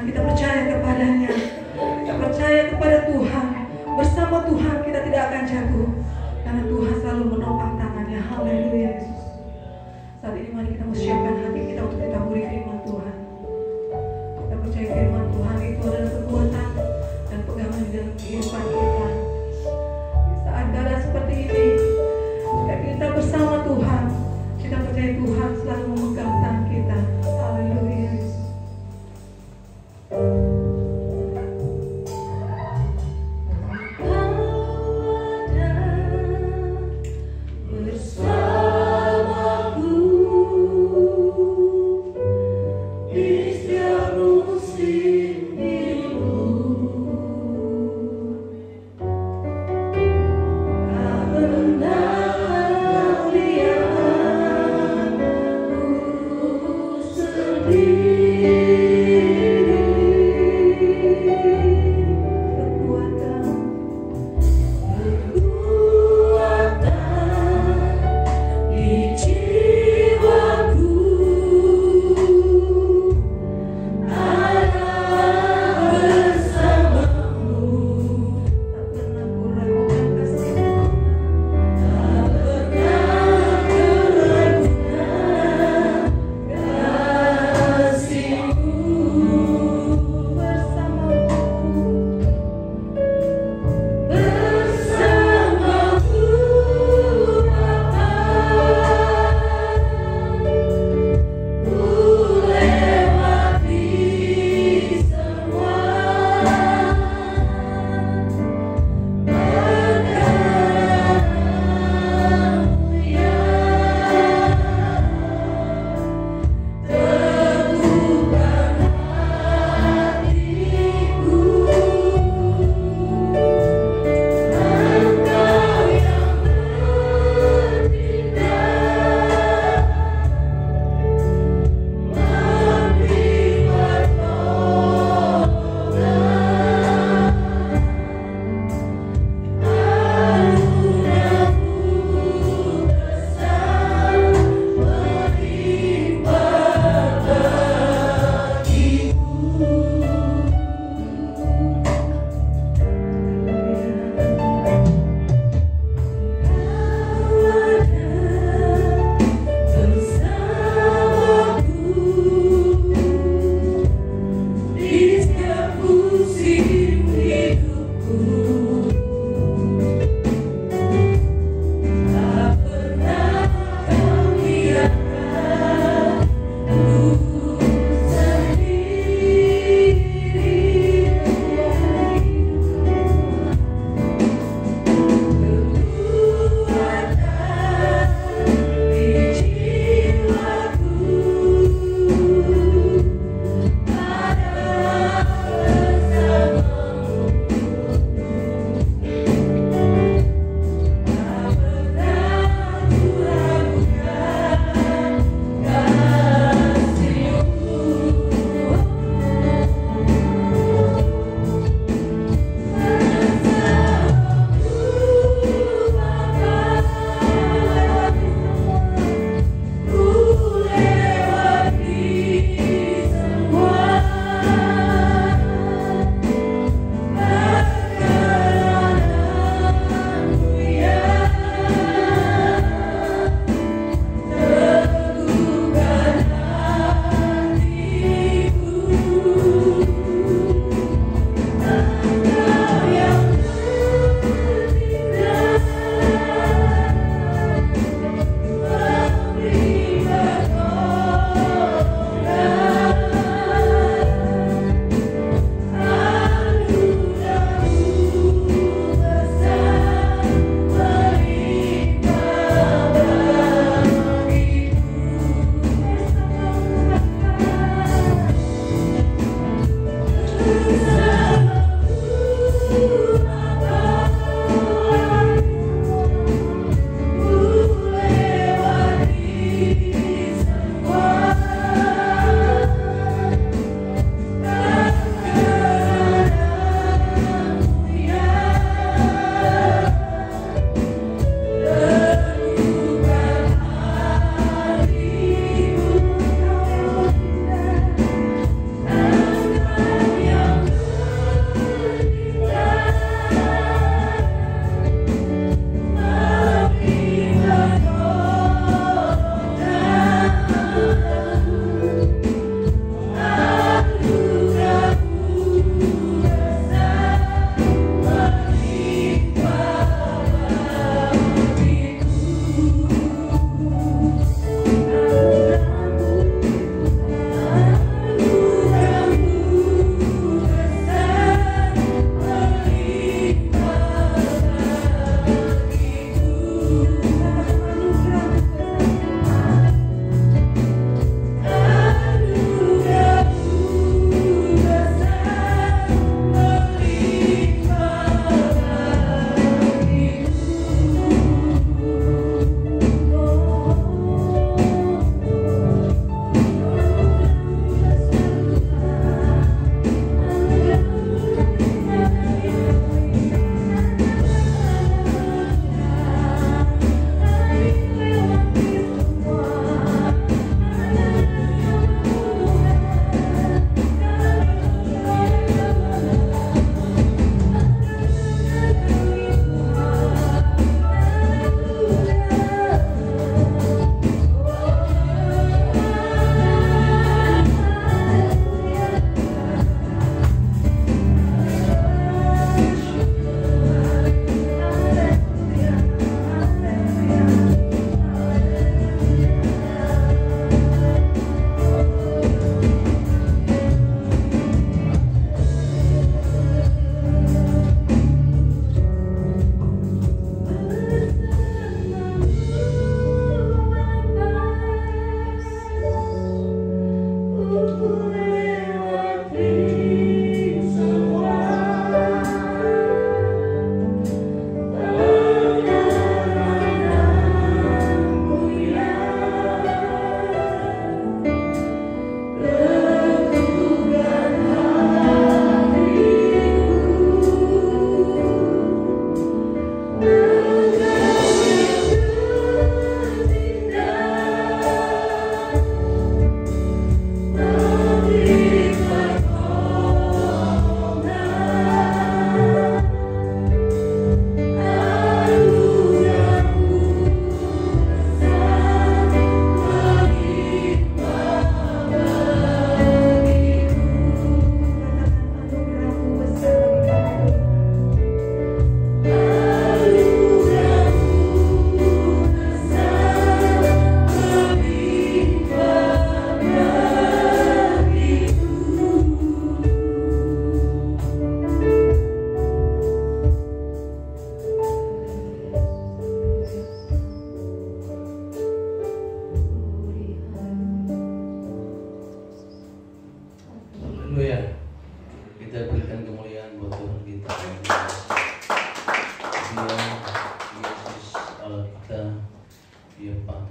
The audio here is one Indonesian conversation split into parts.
kita percaya kepadanya. Kita percaya kepada Tuhan. Bersama Tuhan kita tidak akan jatuh, karena Tuhan selalu menopang tangannya. Haleluya Yesus. Saat ini mari kita siapkan hati kita untuk ditaburi firman Tuhan. Kita percaya firman Tuhan itu adalah kekuatan dan pegangan di dalam kehidupan kita. Di saat keadaan seperti ini, jika kita bersama Tuhan, kita percaya Tuhan selalu memegang tangan kita. Haleluya Yesus.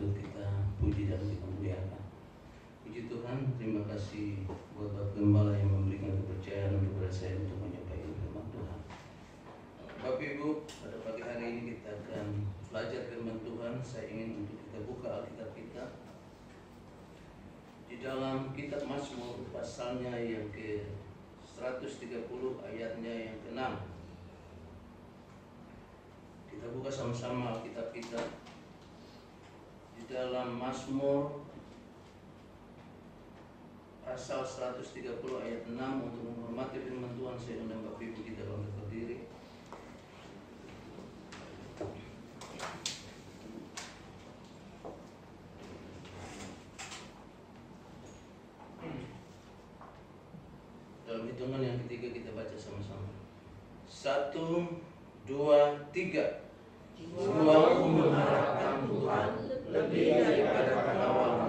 patut kita puji dan kita muliakan. Puji Tuhan, terima kasih buat Bapak Gembala yang memberikan kepercayaan kepada saya untuk menyampaikan firman Tuhan. Bapak Ibu, pada pagi hari ini kita akan belajar firman Tuhan. Saya ingin untuk kita buka Alkitab kita di dalam kitab Mazmur pasalnya yang ke 130 ayatnya yang ke-6. Kita buka sama-sama Alkitab kita di dalam Mazmur pasal 130 ayat 6. Untuk menghormati firman Tuhan, saya undang Bapak Ibu kita bangkit berdiri. Dalam hitungan yang ketiga kita baca sama-sama. 1, 2, 3. Jiwaku mengharapkan Tuhan lebih daripada pengawal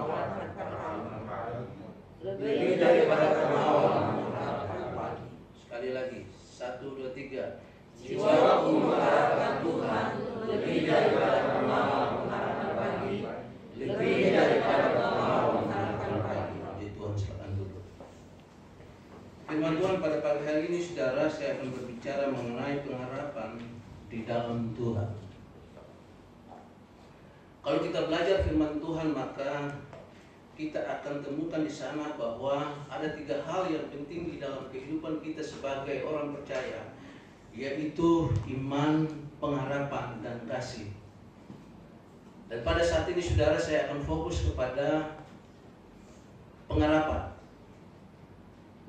lebih daripada pengawal pagi. Sekali lagi, 1, 2, 3. Jiwaku mengharapkan Tuhan lebih daripada pengawal pagi, lebih daripada pengawal pagi. Jadi Tuhan silakan duduk. Firman Tuhan pada pagi hari ini, saudara, saya akan berbicara mengenai pengharapan di dalam Tuhan. Kalau kita belajar firman Tuhan, maka kita akan temukan di sana bahwa ada 3 hal yang penting di dalam kehidupan kita sebagai orang percaya, yaitu iman, pengharapan, dan kasih. Dan pada saat ini, saudara, saya akan fokus kepada pengharapan.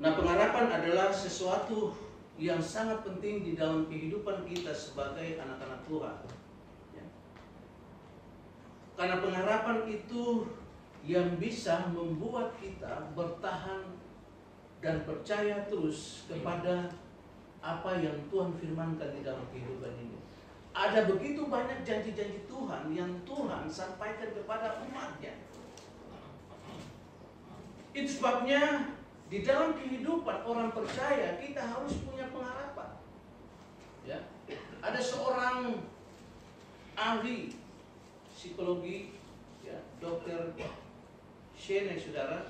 Nah, pengharapan adalah sesuatu yang sangat penting di dalam kehidupan kita sebagai anak-anak Tuhan. Karena pengharapan itu yang bisa membuat kita bertahan dan percaya terus kepada apa yang Tuhan firmankan di dalam kehidupan ini. Ada begitu banyak janji-janji Tuhan yang Tuhan sampaikan kepada umatnya. Itu sebabnya di dalam kehidupan orang percaya kita harus punya pengharapan. Ya, ada seorang ahli psikologi, ya, Dr. Shane, saudara,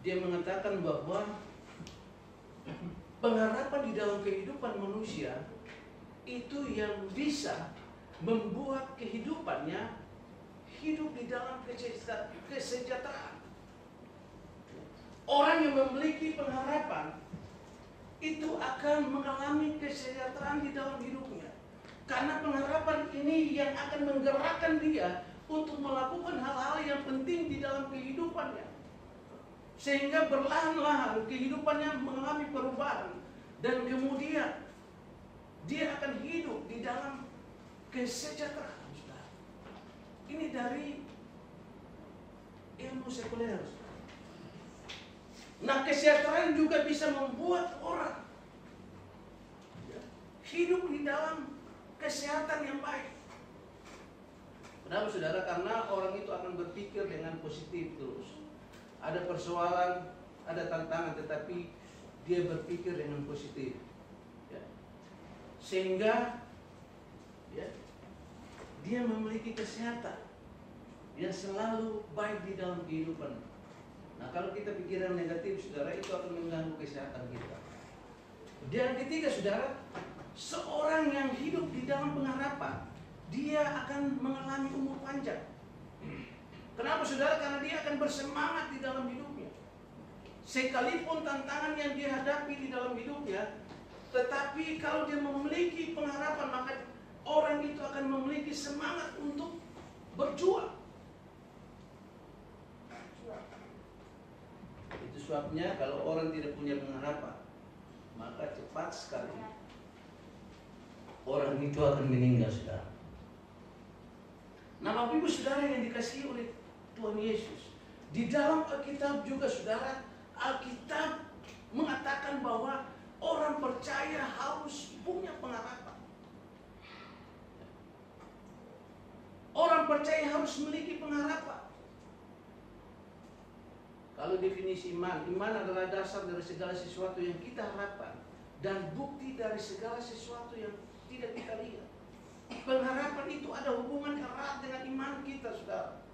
dia mengatakan bahwa pengharapan di dalam kehidupan manusia itu yang bisa membuat kehidupannya hidup di dalam kesejahteraan. Orang yang memiliki pengharapan itu akan mengalami kesejahteraan di dalam hidupnya. Karena pengharapan ini yang akan menggerakkan dia untuk melakukan hal-hal yang penting di dalam kehidupannya. Sehingga perlahan-lahan kehidupannya mengalami perubahan. Dan kemudian dia akan hidup di dalam kesejahteraan. Ini dari ilmu sekuler. Nah, kesejahteraan juga bisa membuat orang hidup di dalam kesehatan yang baik. Kenapa, saudara? Karena orang itu akan berpikir dengan positif terus. Ada persoalan, ada tantangan, tetapi dia berpikir dengan positif. Ya. Sehingga ya, dia memiliki kesehatan yang selalu baik di dalam kehidupan. Nah, kalau kita pikiran negatif, saudara, itu akan mengganggu kesehatan kita. Dan ketiga, saudara, seorang yang hidup di dalam pengharapan, dia akan mengalami umur panjang. Kenapa, saudara? Karena dia akan bersemangat di dalam hidupnya. Sekalipun tantangan yang dia hadapi di dalam hidupnya, tetapi kalau dia memiliki pengharapan, maka orang itu akan memiliki semangat untuk berjuang. Itu sebabnya kalau orang tidak punya pengharapan, maka cepat sekali orang itu akan meninggal, saudara. Nah, Bapak Ibu saudara yang dikasihi oleh Tuhan Yesus, di dalam Alkitab juga, saudara, Alkitab mengatakan bahwa orang percaya harus punya pengharapan. Orang percaya harus memiliki pengharapan. Kalau definisi iman, iman adalah dasar dari segala sesuatu yang kita harapkan dan bukti dari segala sesuatu yang tidak kita lihat. Pengharapan itu ada hubungan erat dengan iman kita, saudara.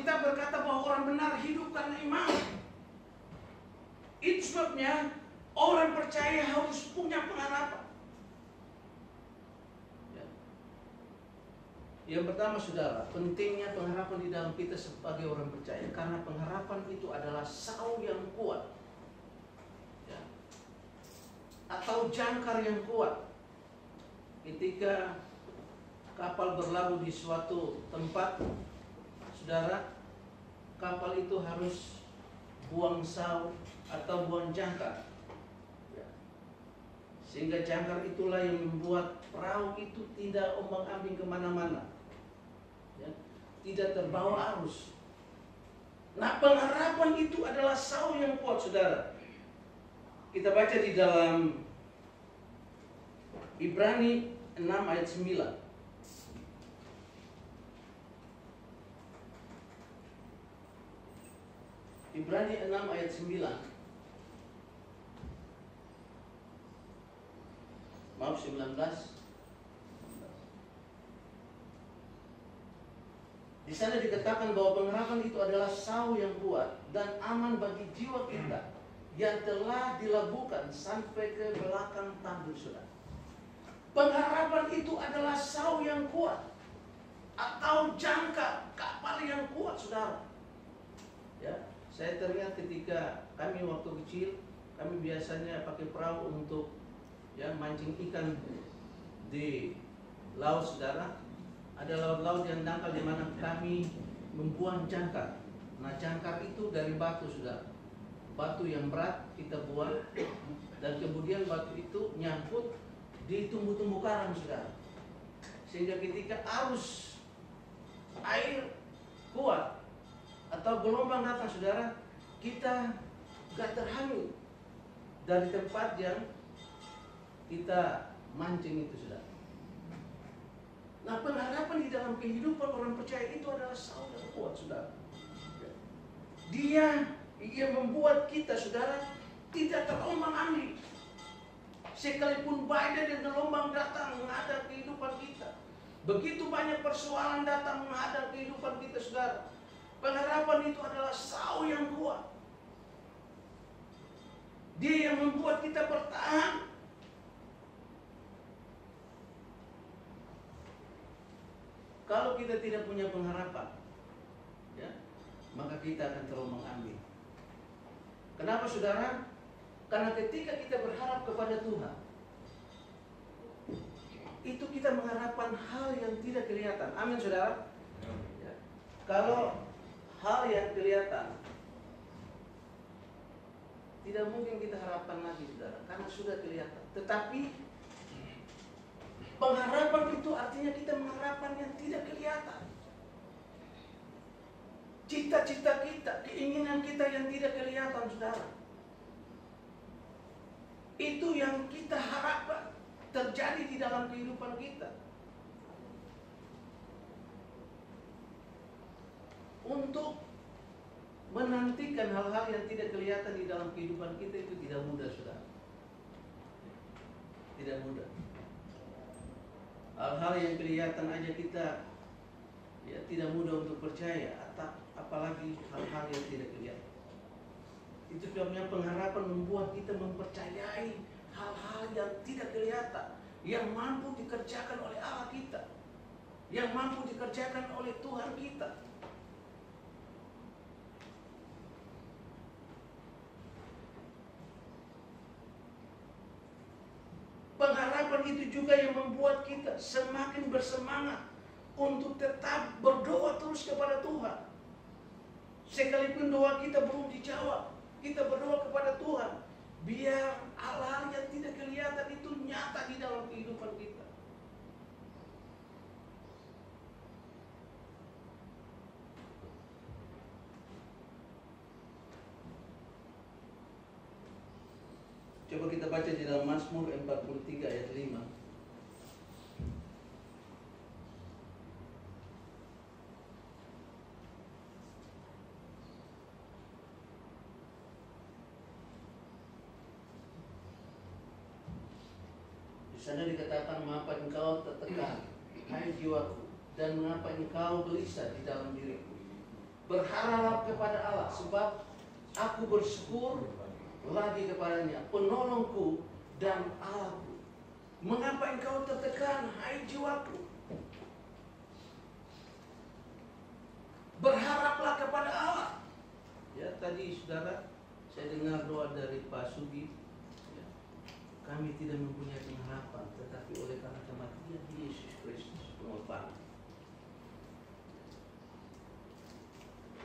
Alkitab berkata bahwa orang benar hidup karena iman. Itu sebabnya orang percaya harus punya pengharapan. Ya. Yang pertama saudara, pentingnya pengharapan di dalam kita sebagai orang percaya. Karena pengharapan itu adalah sau yang kuat, ya, atau jangkar yang kuat. Ketika kapal berlabuh di suatu tempat, saudara, kapal itu harus buang sau atau buang jangkar, ya. Sehingga jangkar itulah yang membuat perahu itu tidak ombang-ambing kemana-mana, ya, tidak terbawa arus. Nah, pengharapan itu adalah sau yang kuat, saudara. Kita baca di dalam Ibrani 6 ayat 9. Ibrani 6 ayat 9. Maaf, 19. Di sana dikatakan bahwa pengharapan itu adalah sau yang kuat dan aman bagi jiwa kita yang telah dilabuhkan sampai ke belakang tanduk, saudara. Pengharapan itu adalah sau yang kuat atau jangkar kapal yang kuat, saudara. Ya, saya teringat ketika kami waktu kecil, kami biasanya pakai perahu untuk mancing ikan di laut, saudara. Ada laut-laut yang dangkal di mana kami membuang jangkar. Nah, jangkar itu dari batu, saudara. Batu yang berat kita buang, dan kemudian batu itu nyangkut di tumbuh-tumbuh karang, saudara. Sehingga ketika arus air kuat atau gelombang datang, saudara, kita gak terhanyut dari tempat yang kita mancing itu, saudara. Nah, pengharapan di dalam kehidupan orang percaya itu adalah sau yang kuat, saudara. Dia yang membuat kita, saudara, tidak terombang-ambing. Sekalipun badai dan gelombang datang menghadap kehidupan kita, begitu banyak persoalan datang menghadap kehidupan kita, saudara, pengharapan itu adalah sau yang kuat. Dia yang membuat kita bertahan. Kalau kita tidak punya pengharapan, ya, maka kita akan terombang-ambing. Kenapa, saudara? Karena ketika kita berharap kepada Tuhan, itu kita mengharapkan hal yang tidak kelihatan. Amin, saudara. Ya. Kalau hal yang kelihatan, tidak mungkin kita harapkan lagi, saudara, karena sudah kelihatan. Tetapi pengharapan itu artinya kita mengharapkan yang tidak kelihatan. Cita-cita kita, keinginan kita yang tidak kelihatan, saudara, itu yang kita harapkan terjadi di dalam kehidupan kita. Untuk menantikan hal-hal yang tidak kelihatan di dalam kehidupan kita itu tidak mudah, saudara. Tidak mudah. Hal-hal yang kelihatan aja kita tidak mudah untuk percaya, atau apalagi hal-hal yang tidak kelihatan. Itu sebabnya pengharapan membuat kita mempercayai hal-hal yang tidak kelihatan, yang mampu dikerjakan oleh Allah kita, yang mampu dikerjakan oleh Tuhan kita. Pengharapan itu juga yang membuat kita semakin bersemangat untuk tetap berdoa terus kepada Tuhan. Sekalipun doa kita belum dijawab, kita berdoa kepada Tuhan, biar hal-hal yang tidak kelihatan itu nyata di dalam kehidupan kita. Coba kita baca di dalam Mazmur 43 ayat 5. Di sana dikatakan, mengapa engkau tertekan, hai jiwaku, dan mengapa engkau gelisah di dalam diriku. Berharap kepada Allah, sebab aku bersyukur lagi kepadanya, penolongku dan Allahku. Mengapa engkau tertekan, hai jiwaku? Berharaplah kepada Allah. Ya, tadi saudara, saya dengar doa dari Pak Sugi. Ya, kami tidak mempunyai pengharapan, tetapi oleh karena kematian Yesus Kristus pengorbanan.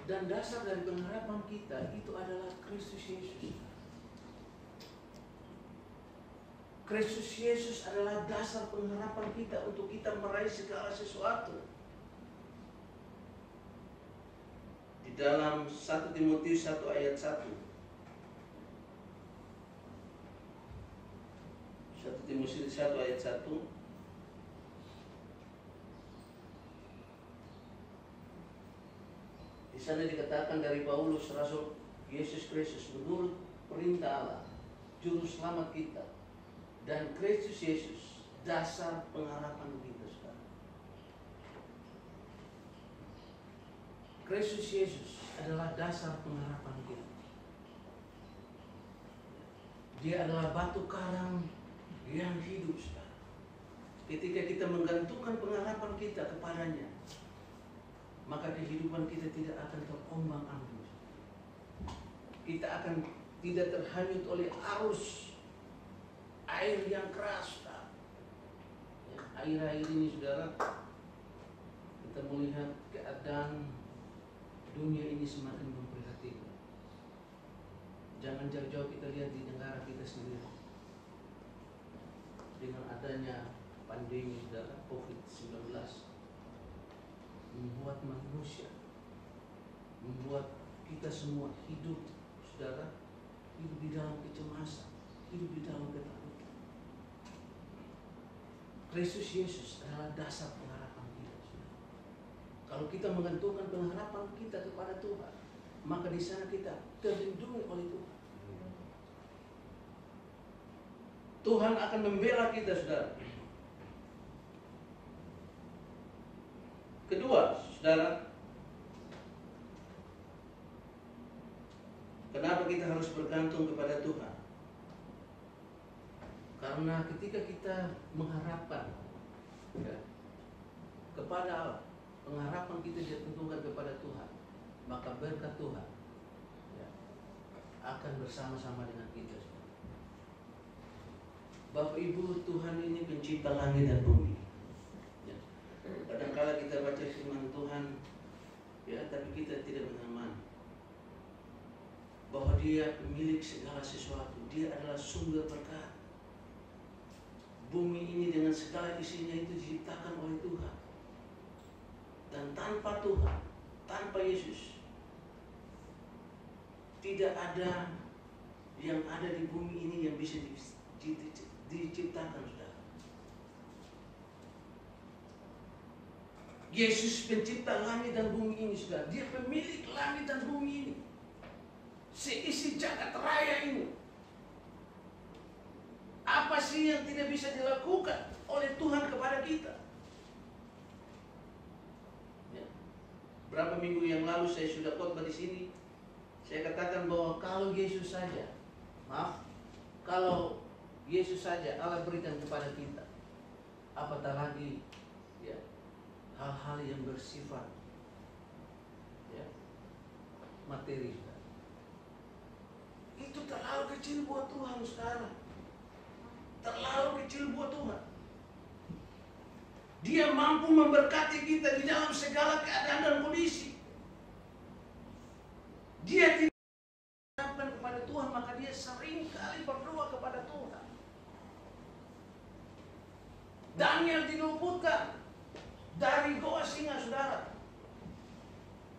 Dan dasar dari pengharapan kita itu adalah Kristus Yesus. Kristus Yesus adalah dasar pengharapan kita untuk kita meraih segala sesuatu. Di dalam 1 Timotius 1 ayat 1. 1 Timotius 1 ayat 1. Di sana dikatakan dari Paulus, Rasul Yesus Kristus, menurut perintah Allah, juru selamat kita, dan Kristus Yesus, dasar pengharapan kita sekarang. Kristus Yesus adalah dasar pengharapan kita. Dia adalah batu karang yang hidup sekarang. Ketika kita menggantungkan pengharapan kita kepadanya, maka kehidupan kita tidak akan terombang-ambing. Kita akan tidak terhanyut oleh arus air yang keras. Akhir-akhir ini saudara, kita melihat keadaan dunia ini semakin memprihatinkan. Jangan jauh-jauh kita lihat di negara kita sendiri. Dengan adanya pandemi saudara, COVID-19 membuat manusia, membuat kita semua hidup saudara, hidup di dalam kecemasan, hidup di dalam ketakutan. Kristus Yesus adalah dasar pengharapan kita, saudara. Kalau kita menggantungkan pengharapan kita kepada Tuhan, maka di sana kita terlindungi oleh Tuhan. Tuhan akan membela kita, saudara. Kedua, saudara, kenapa kita harus bergantung kepada Tuhan? Karena ketika kita mengharapkan kepada Allah, pengharapan kita ditentukan kepada Tuhan, maka berkat Tuhan akan bersama-sama dengan kita. Bapak Ibu, Tuhan ini pencipta langit dan bumi. Kadang-kala kita baca firman Tuhan, tapi kita tidak mengamani bahwa Dia pemilik segala sesuatu. Dia adalah sumber berkat. Bumi ini dengan segala isinya itu diciptakan oleh Tuhan. Dan tanpa Tuhan, tanpa Yesus, tidak ada yang ada di bumi ini yang bisa diciptakan, saudara. Yesus pencipta langit dan bumi ini, saudara. Dia pemilik langit dan bumi ini, seisi jagat raya ini. Apa sih yang tidak bisa dilakukan oleh Tuhan kepada kita? Berapa minggu yang lalu saya sudah khotbah di sini. Saya katakan bahwa kalau Yesus saja, kalau Yesus saja Allah berikan kepada kita, apatah lagi hal-hal yang bersifat materi. Itu terlalu kecil buat Tuhan, saudara. Terlalu kecil buat Tuhan. Dia mampu memberkati kita di dalam segala keadaan dan kondisi. Dia tidak berharap kepada Tuhan, maka dia sering kali berdoa kepada Tuhan. Daniel diluputkan dari goa singa, saudara,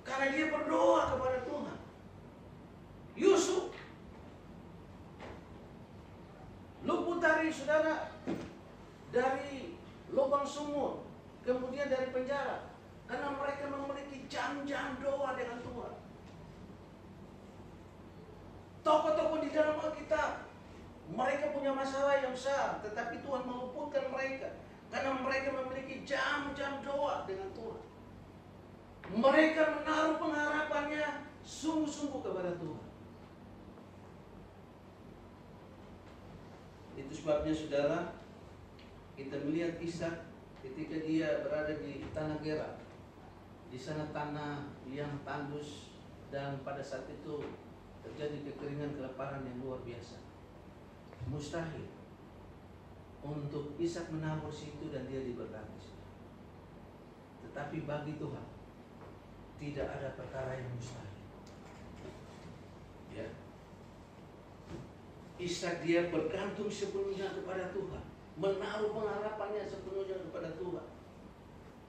karena dia berdoa kepada Tuhan. Yusuf luput dari, saudara, dari lubang sumur, kemudian dari penjara, karena mereka memiliki jam-jam doa dengan Tuhan. Tokoh-tokoh di dalam Alkitab, mereka punya masalah yang besar, tetapi Tuhan meluputkan mereka karena mereka memiliki jam-jam doa dengan Tuhan. Mereka menaruh pengharapan sungguh-sungguh kepada Tuhan. Itu sebabnya saudara, kita melihat Ishak ketika dia berada di tanah Gerar. Di sana tanah yang tandus dan pada saat itu terjadi kekeringan, kelaparan yang luar biasa. Mustahil untuk Ishak menabur situ dan dia diberkati. Tetapi bagi Tuhan tidak ada perkara yang mustahil. Ya. Ishak dia bergantung sepenuhnya kepada Tuhan, menaruh pengharapannya sepenuhnya kepada Tuhan.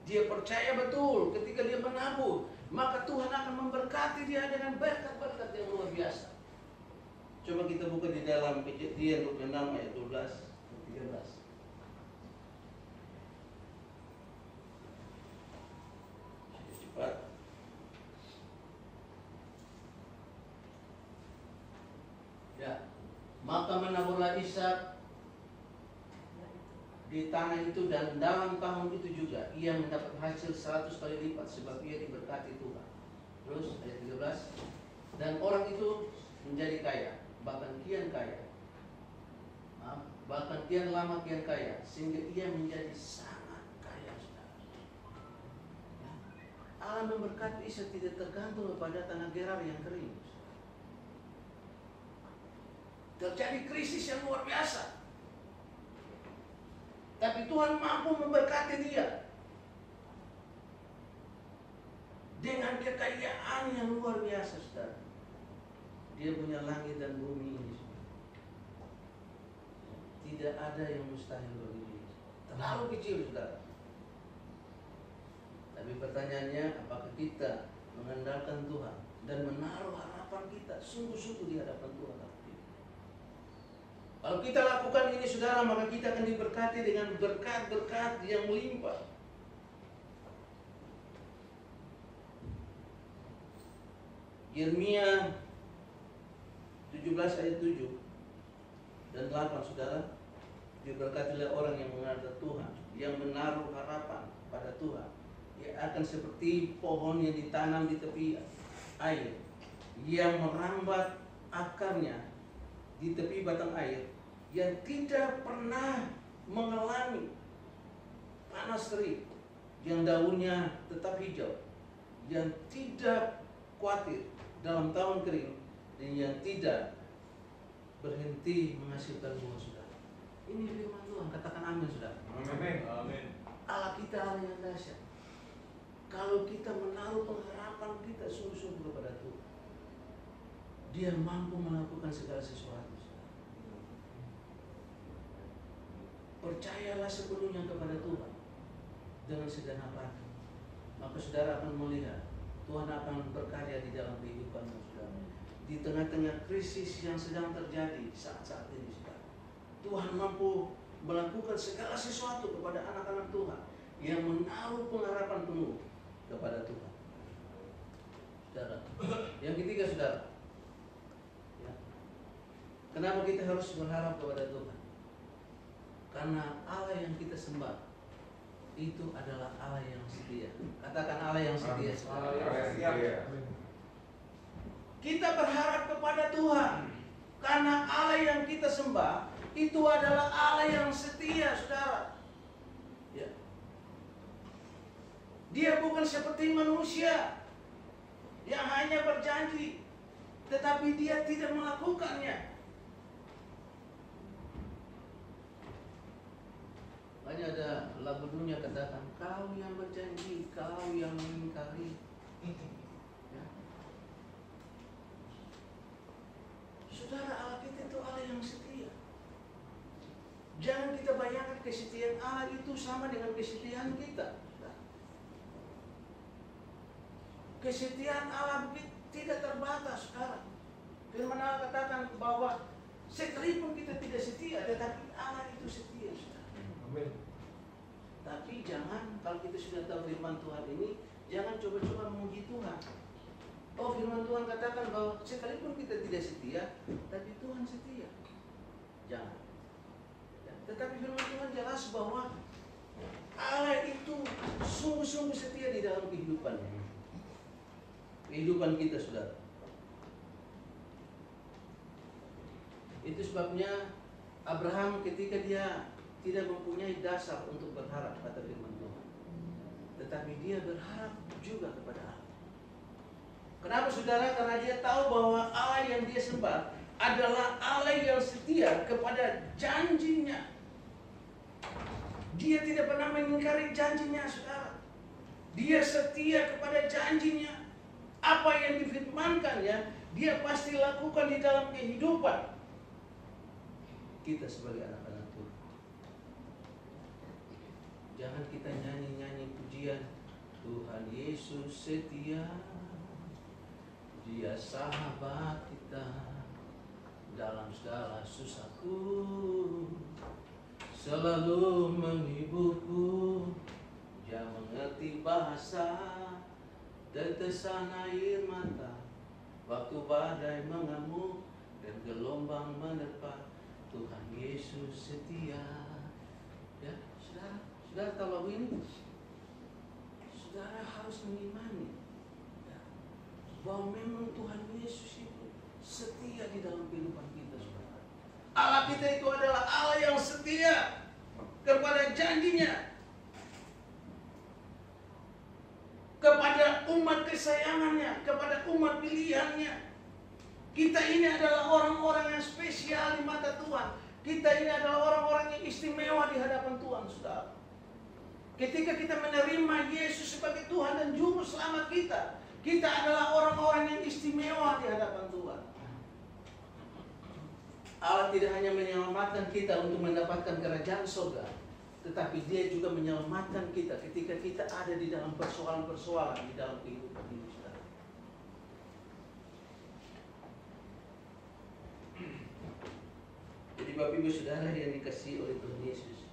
Dia percaya betul ketika dia menabur, maka Tuhan akan memberkati dia dengan berkat-berkat yang luar biasa. Coba kita buka di dalam Kejadian 26 ayat 12 dan 13. Cepat. Ya, maka menaburlah Ishak di tanah itu, dan dalam tahun itu juga ia mendapat hasil 100 kali lipat sebab ia diberkati Tuhan. Terus ayat 13, dan orang itu menjadi kaya, bahkan kian kaya, bahkan kian lama kian kaya, sehingga ia menjadi sangat kaya. Ya. Allah memberkati Ishak tidak tergantung kepada tanah Gerar yang kering. Terjadi krisis yang luar biasa, tapi Tuhan mampu memberkati dia dengan kekayaan yang luar biasa, saudara. Dia punya langit dan bumi ini. Tidak ada yang mustahil bagi dia. Terlalu kecil, saudara. Tapi pertanyaannya, apakah kita mengandalkan Tuhan dan menaruh harapan kita sungguh-sungguh di hadapan Tuhan? Kalau kita lakukan ini, saudara, maka kita akan diberkati dengan berkat-berkat yang melimpah. Yeremia 17 ayat 7 dan 8, saudara. Diberkatilah orang yang mengandalkan Tuhan, yang menaruh harapan pada Tuhan. Ia akan seperti pohon yang ditanam di tepi air, yang merambat akarnya di tepi batang air, yang tidak pernah mengalami panas terik, yang daunnya tetap hijau, yang tidak khawatir dalam tahun kering, dan yang tidak berhenti menghasilkan buah, saudara. Ini firman Tuhan, katakan amin, saudara. Amin. Allah kita Allah yang dahsyat. Kalau kita menaruh pengharapan kita sungguh-sungguh kepada Tuhan, Dia mampu melakukan segala sesuatu. Percayalah sepenuhnya kepada Tuhan dengan segenap hati, maka saudara akan melihat Tuhan akan berkarya di dalam kehidupanmu, saudara. Di tengah-tengah krisis yang sedang terjadi saat-saat ini, saudara, Tuhan mampu melakukan segala sesuatu kepada anak-anak Tuhan yang menaruh pengharapan penuh kepada Tuhan. Saudara, yang ketiga, saudara, ya, kenapa kita harus berharap kepada Tuhan? Karena Allah yang kita sembah itu adalah Allah yang setia. Katakan Allah yang setia. Kita berharap kepada Tuhan karena Allah yang kita sembah itu adalah Allah yang setia, saudara. Ya. Dia bukan seperti manusia yang hanya berjanji tetapi dia tidak melakukannya. Banyak ada lagu dunia katakan, kau yang berjanji, kau yang mengingkari. Ya. Saudara, Allah kita itu Allah yang setia. Jangan kita bayangkan kesetiaan Allah itu sama dengan kesetiaan kita. Kesetiaan Allah tidak terbatas, saudara. Firman Allah katakan bahwa sekalipun kita tidak setia, tetapi Allah itu setia, saudara. Amin. Tapi jangan, kalau kita sudah tahu firman Tuhan ini, jangan coba-coba memuji Tuhan. Oh, firman Tuhan katakan bahwa sekalipun kita tidak setia, tapi Tuhan setia. Jangan. Ya, tetapi firman Tuhan jelas bahwa Allah itu sungguh-sungguh setia di dalam kehidupan kita, saudara. Itu sebabnya Abraham ketika dia tidak mempunyai dasar untuk berharap pada firman Tuhan, tetapi dia berharap juga kepada Allah. Kenapa saudara? Karena dia tahu bahwa Allah yang dia sembah adalah Allah yang setia kepada janjinya. Dia tidak pernah mengingkari janjinya, saudara. Dia setia kepada janjinya. Apa yang difirmankannya, dia pasti lakukan di dalam kehidupan kita sebagai anak-anak Tuhan. Jangan kita nyanyi-nyanyi pujian, Tuhan Yesus setia, Dia sahabat kita dalam segala susahku, selalu menghiburku. Dia mengerti bahasa tetesan air mata waktu badai mengamuk dan gelombang menerpa. Tuhan Yesus setia. Ya, saudara tahu lagu ini? Saudara harus mengimani ya, bahwa memang Tuhan Yesus itu setia di dalam kehidupan kita, saudara. Allah kita itu adalah Allah yang setia kepada janjinya, kepada umat kesayangannya, kepada umat pilihannya. Kita ini adalah orang-orang yang spesial di mata Tuhan. Kita ini adalah orang-orang yang istimewa di hadapan Tuhan, saudara. Ketika kita menerima Yesus sebagai Tuhan dan Juru Selamat kita, kita adalah orang-orang yang istimewa di hadapan Tuhan. Allah tidak hanya menyelamatkan kita untuk mendapatkan kerajaan surga, tetapi Dia juga menyelamatkan kita ketika kita ada di dalam persoalan-persoalan di dalam kehidupan ini, saudara. Jadi Bapak Ibu Saudara yang dikasihi oleh Tuhan Yesus,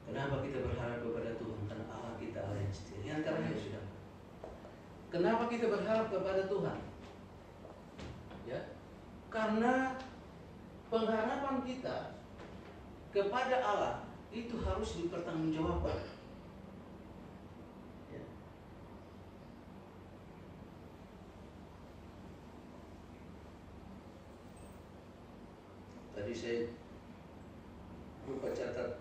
kenapa kita berharap kepada Tuhan? Karena Allah kita Allah yang setia. Yang terakhir, saudara, kenapa kita berharap kepada Tuhan? Ya, karena pengharapan kita kepada Allah itu harus dipertanggungjawabkan. Ya. Tadi saya lupa catat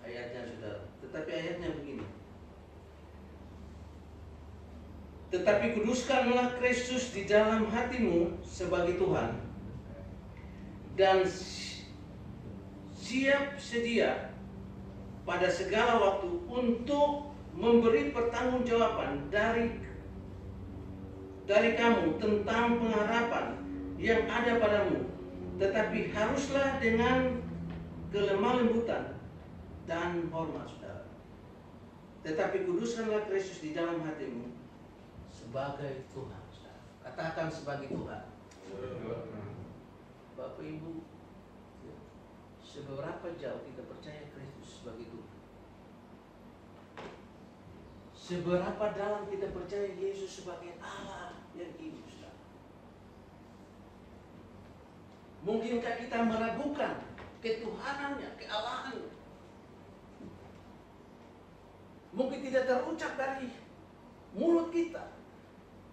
ayatnya, saudara. Tetapi ayatnya begini. Tetapi kuduskanlah Kristus di dalam hatimu sebagai Tuhan, dan siap sedia pada segala waktu untuk memberi pertanggungjawaban dari kamu tentang pengharapan yang ada padamu, tetapi haruslah dengan kelemah lembutan dan hormat, saudara. Tetapi kuduskanlah Kristus di dalam hatimu sebagai Tuhan, saudara. Katakan sebagai Tuhan. Bapak Ibu, seberapa jauh kita percaya Kristus sebagai Tuhan? Seberapa dalam kita percaya Yesus sebagai Allah yang hidup, saudara? Mungkinkah kita meragukan ketuhanannya, kealahannya? Mungkin tidak terucap dari mulut kita,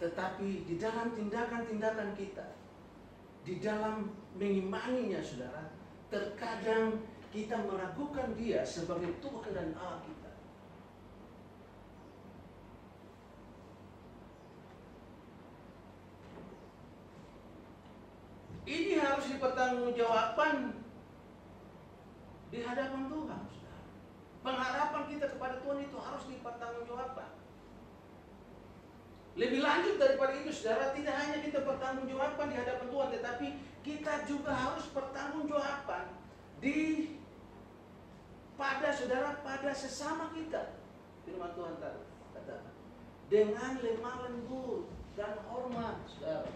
tetapi di dalam tindakan-tindakan kita, di dalam mengimaninya, saudara, terkadang kita meragukan Dia sebagai Tuhan dan Allah kita. Ini harus dipertanggungjawabkan di hadapan Tuhan, saudara. Pengharapan kita kepada Tuhan itu harus dipertanggungjawabkan. Lebih lanjut daripada itu, saudara, tidak hanya kita pertanggungjawabkan di hadapan Tuhan, tetapi kita juga harus pertanggungjawabkan pada sesama kita. Firman Tuhan tadi katakan dengan lemah lembut dan hormat, saudara.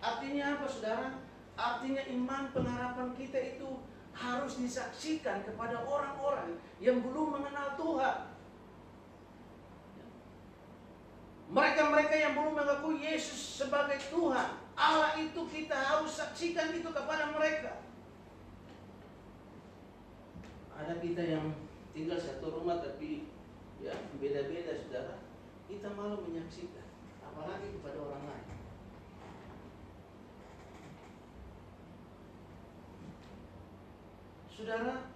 Artinya apa, saudara? Artinya iman pengharapan kita itu harus disaksikan kepada orang-orang yang belum mengenal Tuhan. Mereka-mereka yang belum mengakui Yesus sebagai Tuhan, Allah itu kita harus saksikan itu kepada mereka. Ada kita yang tinggal satu rumah tapi ya beda-beda, saudara. Kita malu menyaksikan, apalagi kepada orang lain. Saudara,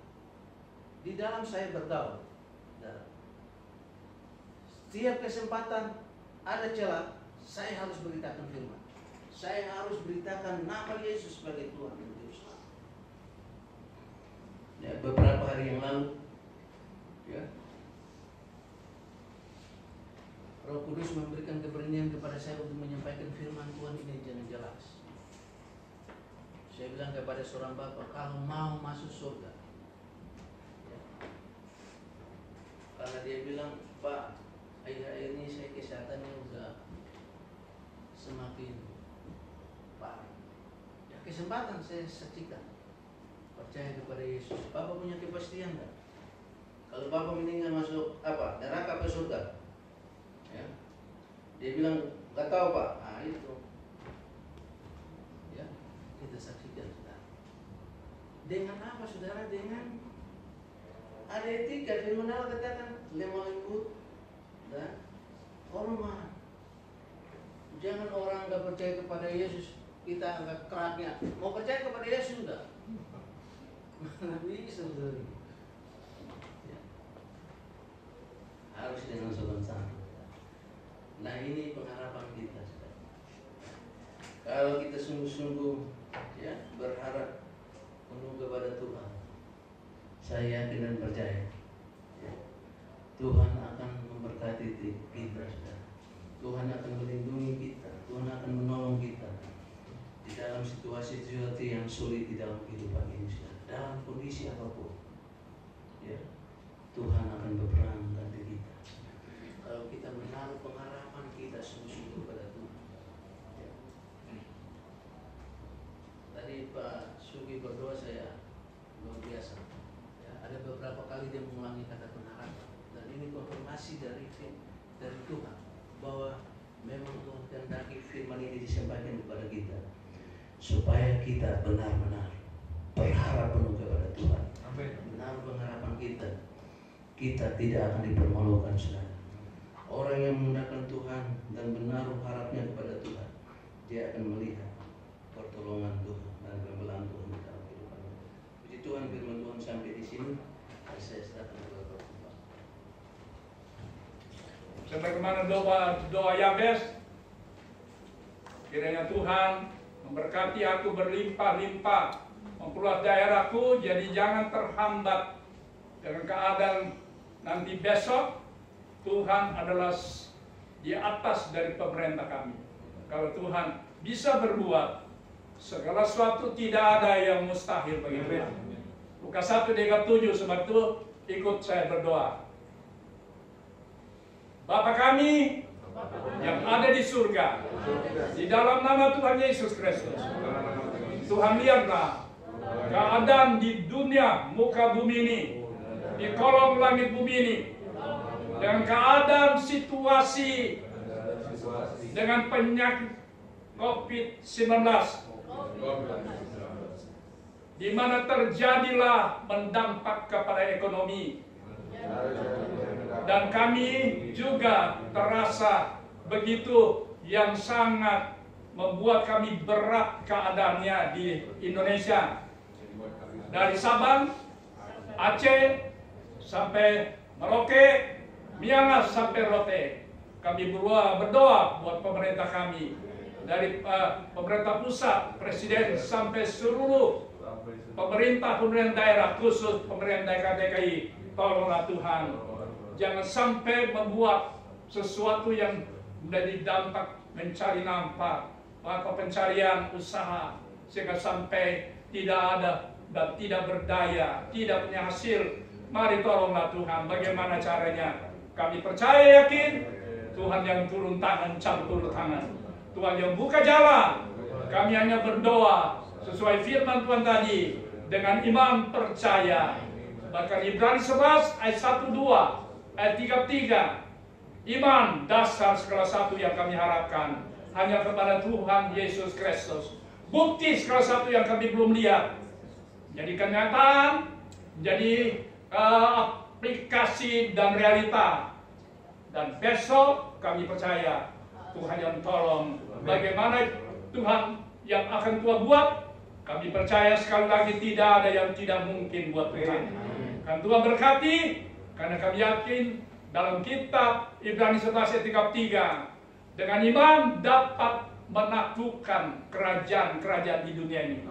di dalam saya bergaul, setiap kesempatan ada celah, saya harus beritakan firman. Saya harus beritakan nama Yesus sebagai Tuhan dan Juru Selamat. Ya, beberapa hari yang lalu, ya, Roh Kudus memberikan keberanian kepada saya untuk menyampaikan firman Tuhan ini dengan jelas. Saya bilang kepada seorang bapak, kalau mau masuk surga, ya. Karena dia bilang, Pak, akhir-akhir ini saya kesehatannya udah semakin parah. Ya, kesempatan saya saksikan. Percaya kepada Yesus. Bapak punya kepastian enggak? Kalau Bapak meninggal masuk apa? Neraka atau surga? Ya. Dia bilang, enggak tahu Pak. Ah, itu. Ya, kita saksikan saudara. Dengan apa saudara? Dengan ada etika. Firman Allah katakan lemah lembut dan hormat. Jangan orang enggak percaya kepada Yesus, kita anggap keraknya. Mau percaya kepada Yesus enggak? Mana bisa saudara? Ya. Harus dengan sopan santun. Nah, ini pengharapan kita saudara. Kalau kita sungguh-sungguh ya berharap penuh kepada Tuhan, saya yakin dan percaya ya, Tuhan akan memberkati kita saudara. Tuhan akan melindungi kita, Tuhan akan menolong kita di dalam situasi-situasi yang sulit di dalam kehidupan ini saudara. Dalam kondisi apapun ya, Tuhan akan berperang ganti kita kalau kita menaruh pengharapan kita sungguh-sungguh kepada Tuhan ya. Tadi Pak Sugi berdoa, saya luar biasa ya. Ada beberapa kali dia mengulangi kata pengharapan, dan ini konfirmasi dari Tuhan bahwa memang Tuhan kehendaki firman ini disampaikan kepada kita supaya kita benar-benar berharap penuh kepada Tuhan. Menaruh pengharapan kita tidak akan dipermalukan saudara. Orang yang menggunakan Tuhan dan menaruh harapnya kepada Tuhan, dia akan melihat pertolongan Tuhan dan pembelaan Tuhan di dalam kehidupannya. Puji Tuhan, firman Tuhan sampai di sini. Saya serahkan kepada Tuhan. Sebagaimana doa Yabes, kiranya Tuhan memberkati aku berlimpah-limpah, memperluas daerahku, jadi jangan terhambat dengan keadaan nanti besok. Tuhan adalah di atas dari pemerintah kami. Kalau Tuhan bisa berbuat, segala sesuatu tidak ada yang mustahil bagi Tuhan. Lukas 1:37, sebab itu ikut saya berdoa. Bapa kami yang ada di surga, di dalam nama Tuhan Yesus Kristus, Tuhan lihatlah keadaan di dunia muka bumi ini, di kolong langit bumi ini, dengan keadaan situasi dengan penyakit COVID-19, di mana terjadilah mendampak kepada ekonomi. Dan kami juga terasa begitu yang sangat membuat kami berat keadaannya di Indonesia. Dari Sabang, Aceh, sampai Merauke, Miangas sampai Rote. Kami berdoa buat pemerintah kami. Dari pemerintah pusat, presiden, sampai seluruh pemerintah daerah, khusus pemerintah DKI. Tolonglah Tuhan, jangan sampai membuat sesuatu yang menjadi dampak mencari nafkah atau pencarian usaha, sehingga sampai tidak ada dan tidak berdaya, tidak punya hasil. Mari tolonglah Tuhan, bagaimana caranya? Kami percaya yakin Tuhan yang turun tangan, campur tangan, Tuhan yang buka jalan. Kami hanya berdoa sesuai firman Tuhan tadi, dengan iman percaya. Bahkan Ibrani 11 ayat 1-2, ayat 3-3, iman dasar segala satu yang kami harapkan hanya kepada Tuhan Yesus Kristus. Bukti segala satu yang kami belum lihat jadi kenyataan, jadi aplikasi dan realita. Dan besok kami percaya Tuhan yang tolong. Bagaimana Tuhan yang akan Tuhan buat, Kami percaya sekali lagi tidak ada yang tidak mungkin buat Tuhan. Kan Tuhan berkati, karena kami yakin dalam kitab Ibrani 11 ayat 33, dengan iman dapat menaklukkan kerajaan-kerajaan di dunia ini.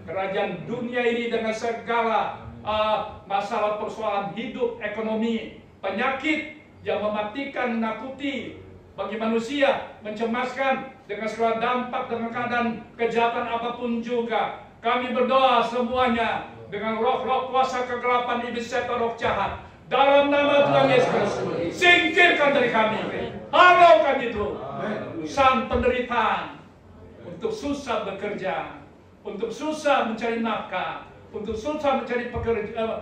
Kerajaan dunia ini dengan segala masalah persoalan hidup, ekonomi, penyakit yang mematikan, menakuti bagi manusia, mencemaskan dengan segala dampak, dengan keadaan kejahatan apapun juga. Kami berdoa semuanya dengan roh-roh kuasa kegelapan iblis setan roh jahat. Dalam nama Tuhan Yesus Kristus, singkirkan dari kami. Halaukan itu. Sang penderitaan untuk susah bekerja, untuk susah mencari nafkah, untuk susah mencari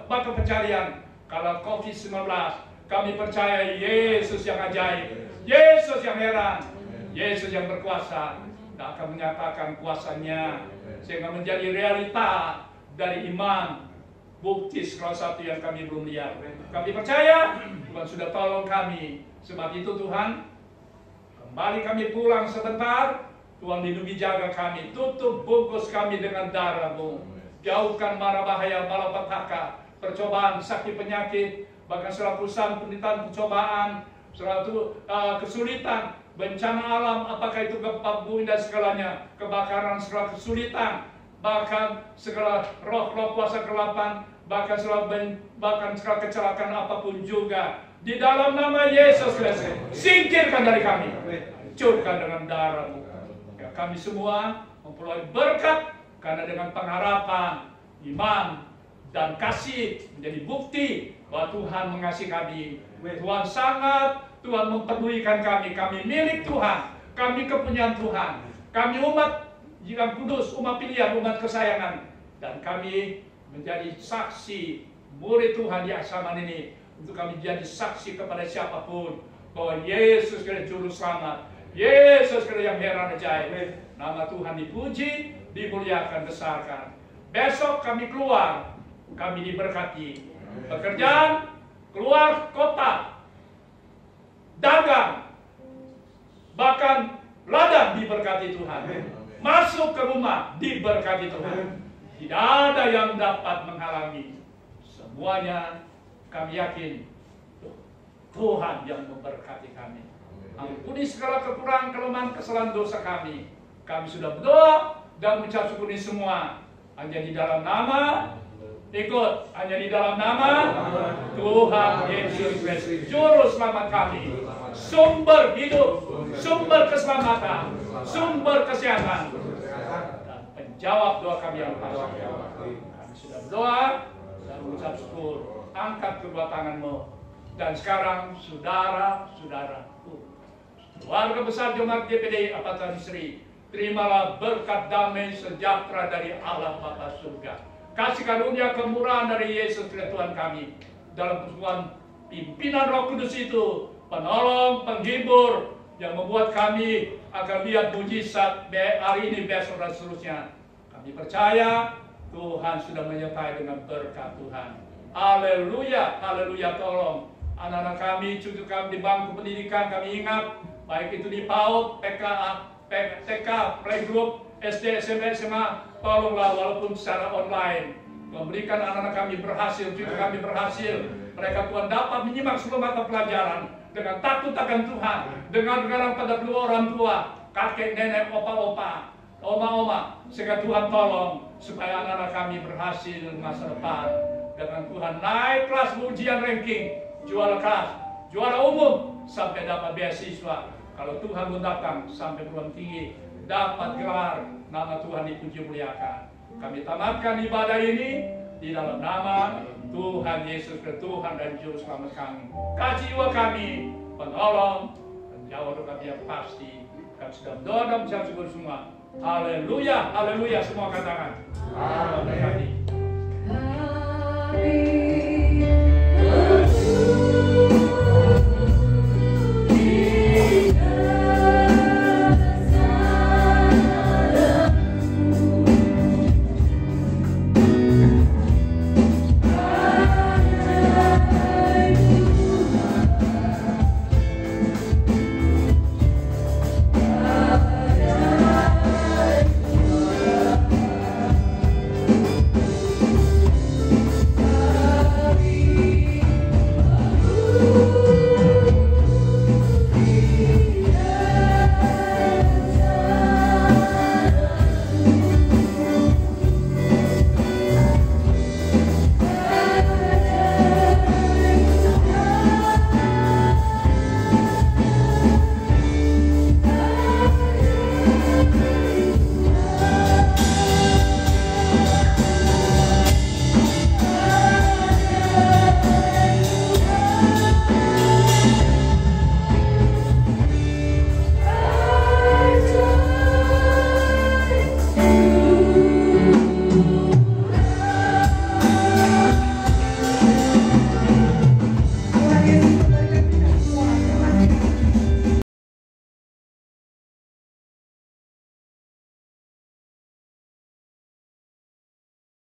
mata pencarian. Kalau COVID-19, kami percaya Yesus yang ajaib, Yesus yang heran, Yesus yang berkuasa, dan akan menyatakan kuasanya sehingga menjadi realita dari iman. Bukti salah satu yang kami belum lihat. Kami percaya Tuhan sudah tolong kami. Sebab itu Tuhan, kembali kami pulang sebentar. Tuhan lindungi jaga kami. Tutup bungkus kami dengan darah-Mu. Jauhkan mara bahaya, malapetaka, percobaan, sakit penyakit, bahkan segala perusahaan, penderitaan, percobaan, suatu kesulitan, bencana alam, apakah itu gempa bumi dan segalanya, kebakaran, segala kesulitan, bahkan segala roh-roh kuasa kegelapan, bahkan segala kecelakaan apapun juga, di dalam nama Yesus Kristus, singkirkan dari kami, hancurkan dengan darah-Mu. Ya, kami semua memperoleh berkat karena dengan pengharapan, iman, dan kasih menjadi bukti bahwa Tuhan mengasihi kami. Tuhan sangat, Tuhan mempedulikan kami. Kami milik Tuhan, kami kepunyaan Tuhan, kami umat yang kudus, umat pilihan, umat kesayangan, dan kami menjadi saksi murid Tuhan di zaman ini, untuk kami jadi saksi kepada siapapun bahwa Yesus Kristus juru selamat, Yesus Kristus yang heran ajaib. Nama Tuhan dipuji, dimuliakan, besarkan. Besok kami keluar, kami diberkati. Pekerjaan, keluar kota, dagang, bahkan ladang diberkati Tuhan. Masuk ke rumah diberkati Tuhan. Tidak ada yang dapat menghalangi. Semuanya kami yakin Tuhan yang memberkati kami. Ampuni segala kekurangan, kelemahan, kesalahan dosa kami. Kami sudah berdoa dan mengucap syukur ini semua hanya di dalam nama, ikut, hanya di dalam nama Tuhan Yesus Kristus, juru selamat kami, sumber hidup, sumber keselamatan, sumber kesehatan, dan penjawab doa kami yang pasti. Kami sudah berdoa dan mengucap syukur. Angkat kedua tanganmu. Dan sekarang saudara-saudaraku, keluarga besar Jemaat GPD Apatan Sri, terimalah berkat damai sejahtera dari Allah Bapa surga, kasih karunia kemurahan dari Yesus Kristus Tuhan kami, dalam persekutuan pimpinan Roh Kudus itu, penolong, penghibur, yang membuat kami akan lihat mujizat hari ini, besok, dan seterusnya. Kami percaya Tuhan sudah menyertai dengan berkat Tuhan. Haleluya, haleluya. Tolong anak-anak kami, cucu kami di bangku pendidikan, kami ingat, baik itu di PAUD, TK, playgroup, SD, SMP, SMA, tolonglah walaupun secara online, memberikan anak-anak kami berhasil, cucu kami berhasil, mereka Tuhan dapat menyimak seluruh mata pelajaran dengan takut akan Tuhan, dengan bergarang pada kedua orang tua, kakek, nenek, opa-opa, oma-oma, sehingga Tuhan tolong supaya anak-anak kami berhasil masa depan. Dengan Tuhan naik kelas ujian ranking, juara kelas, juara umum, sampai dapat beasiswa. Kalau Tuhan pun datang sampai perguruan tinggi, dapat gelar, nama Tuhan dipuji muliakan. Kami tamatkan ibadah ini di dalam nama Tuhan Yesus Kristus, Tuhan dan Juru Selamat kami. Kasih jiwa kami, penolong, penjawab doa kami yang pasti. Kami sudah berdoa dan mengucap syukur semua. Haleluya, haleluya, semua katakan. Amin.